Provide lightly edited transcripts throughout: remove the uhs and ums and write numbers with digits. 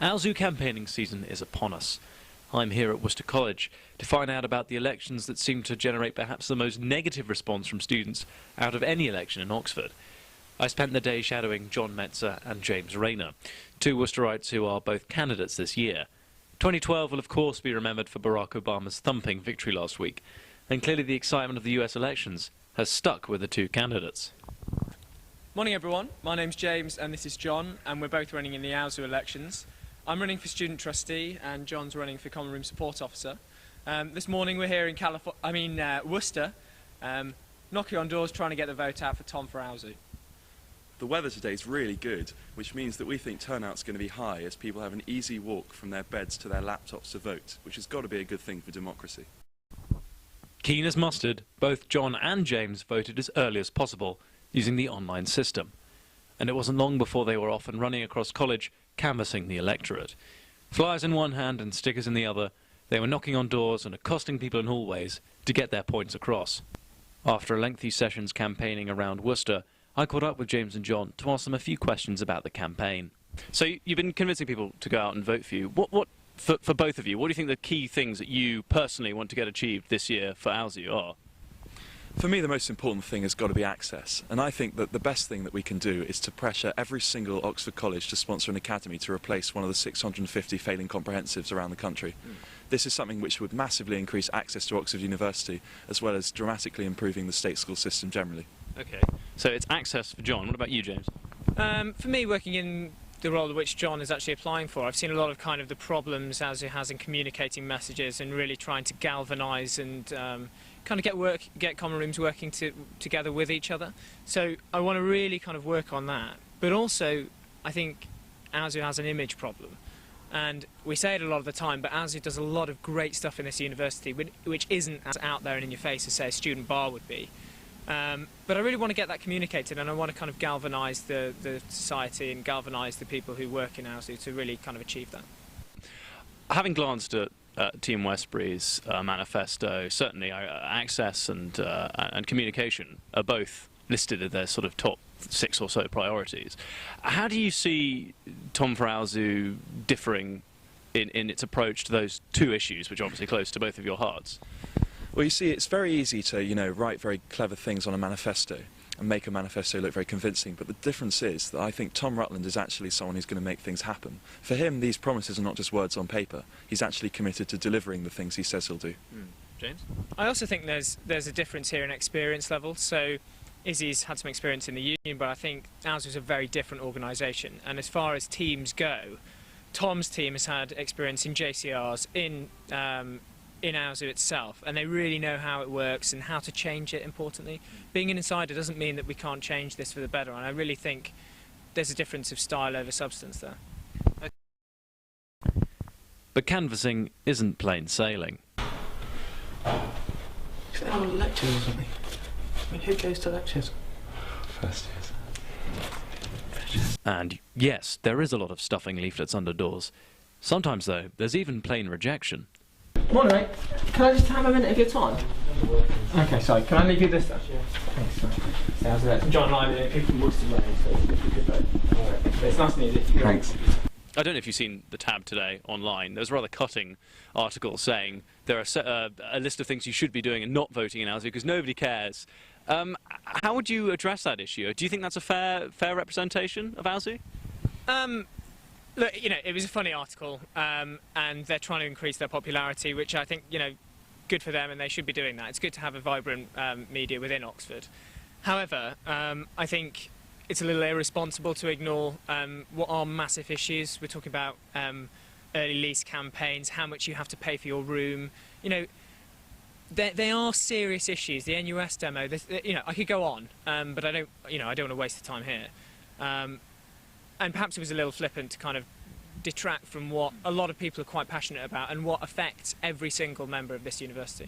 OUSU campaigning season is upon us. I'm here at Worcester College to find out about the elections that seem to generate perhaps the most negative response from students out of any election in Oxford. I spent the day shadowing John Metzer and James Rayner, two Worcesterites who are both candidates this year. 2012 will of course be remembered for Barack Obama's thumping victory last week, and clearly the excitement of the US elections has stuck with the two candidates. Morning everyone, my name's James and this is John, and we're both running in the OUSU elections. I'm running for student trustee and John's running for common room support officer. This morning we're here in Worcester, knocking on doors trying to get the vote out for Tom for OUSU. The weather today is really good, which means that we think turnout's going to be high as people have an easy walk from their beds to their laptops to vote, which has got to be a good thing for democracy. Keen as mustard, both John and James voted as early as possible using the online system. And it wasn't long before they were off and running across college, canvassing the electorate. Flyers in one hand and stickers in the other, they were knocking on doors and accosting people in hallways to get their points across. After lengthy sessions campaigning around Worcester, I caught up with James and John to ask them a few questions about the campaign. So you've been convincing people to go out and vote for you. For both of you, what do you think the key things that you personally want to get achieved this year for OUSU are? For me, the most important thing has got to be access, and I think that the best thing that we can do is to pressure every single Oxford college to sponsor an academy to replace one of the 650 failing comprehensives around the country. This is something which would massively increase access to Oxford University, as well as dramatically improving the state school system generally. Okay, so it's access for John. What about you, James? For me, working in the role which John is actually applying for, I've seen a lot of the problems OUSU has in communicating messages and really trying to galvanise and get common rooms working together with each other. So I want to really work on that. But also, I think OUSU has an image problem. And we say it a lot of the time, but OUSU does a lot of great stuff in this university, which isn't as out there and in your face as, say, a student bar would be. But I really want to get that communicated, and I want to galvanise the society and galvanise the people who work in OUSU to really achieve that. Having glanced at Team Westbury's manifesto, certainly access and communication are both listed as their sort of top 6 or so priorities. How do you see Tom for OUSU differing in its approach to those two issues, which are obviously close to both of your hearts? Well, you see, it's very easy to, write very clever things on a manifesto and make a manifesto look very convincing, but the difference is that I think Tom Rutland is actually someone who's going to make things happen. For him, these promises are not just words on paper. He's actually committed to delivering the things he says he'll do. James? I also think there's a difference here in experience level. So Izzy's had some experience in the union, but I think OUSU is a very different organisation. And as far as teams go, Tom's team has had experience in JCRs, in OUSU itself, and they really know how it works and how to change it, importantly. Being an insider doesn't mean that we can't change this for the better, and I really think there's a difference of style over substance there. But canvassing isn't plain sailing. Is it our lectures or something? I mean, who goes to lectures? First years. And yes, there is a lot of stuffing leaflets under doors. Sometimes, though, there's even plain rejection. Morning, mate. Can I just have a minute of your time? Okay, sorry. Can I leave you this then? Thanks. Sorry. John and I are people from Worcester, so it's a good vote. All right. It's nice and easy. Thanks. I don't know if you've seen the tab today online. There's a rather cutting article saying there are a list of things you should be doing and not voting in OUSU because nobody cares. How would you address that issue? Do you think that's a fair representation of OUSU? Look, it was a funny article, and they're trying to increase their popularity, which I think, good for them, and they should be doing that. It's good to have a vibrant media within Oxford. However, I think it's a little irresponsible to ignore what are massive issues. We're talking about early lease campaigns, how much you have to pay for your room. They are serious issues. The NUS demo, I could go on, but I don't want to waste the time here. And perhaps it was a little flippant to detract from what a lot of people are quite passionate about and what affects every single member of this university.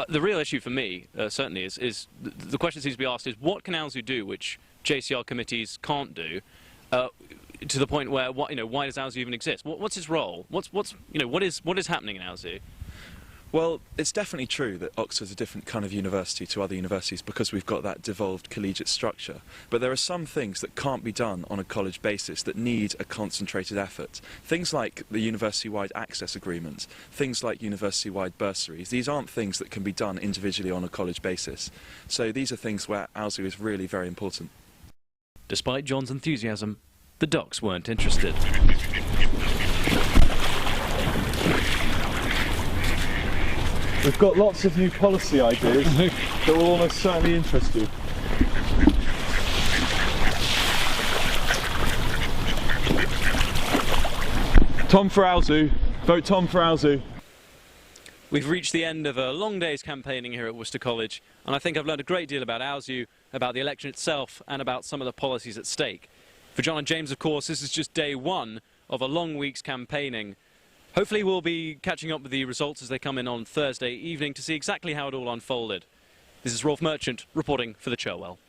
The real issue for me, certainly, is the question seems to be asked is what can OUSU do which JCR committees can't do, to the point where why does OUSU even exist? What's its role? What is happening in OUSU? Well, it's definitely true that Oxford's a different kind of university to other universities because we've got that devolved collegiate structure. But there are some things that can't be done on a college basis that need a concentrated effort. Things like the university-wide access agreement, things like university-wide bursaries. These aren't things that can be done individually on a college basis. So these are things where OUSU is really very important. Despite John's enthusiasm, the docs weren't interested. We've got lots of new policy ideas that will almost certainly interest you. Tom for OUSU. Vote Tom for OUSU. We've reached the end of a long day's campaigning here at Worcester College, and I think I've learned a great deal about OUSU, about the election itself, and about some of the policies at stake. For John and James, of course, this is just day one of a long week's campaigning. Hopefully we'll be catching up with the results as they come in on Thursday evening to see exactly how it all unfolded. This is Rolf Merchant reporting for the Cherwell.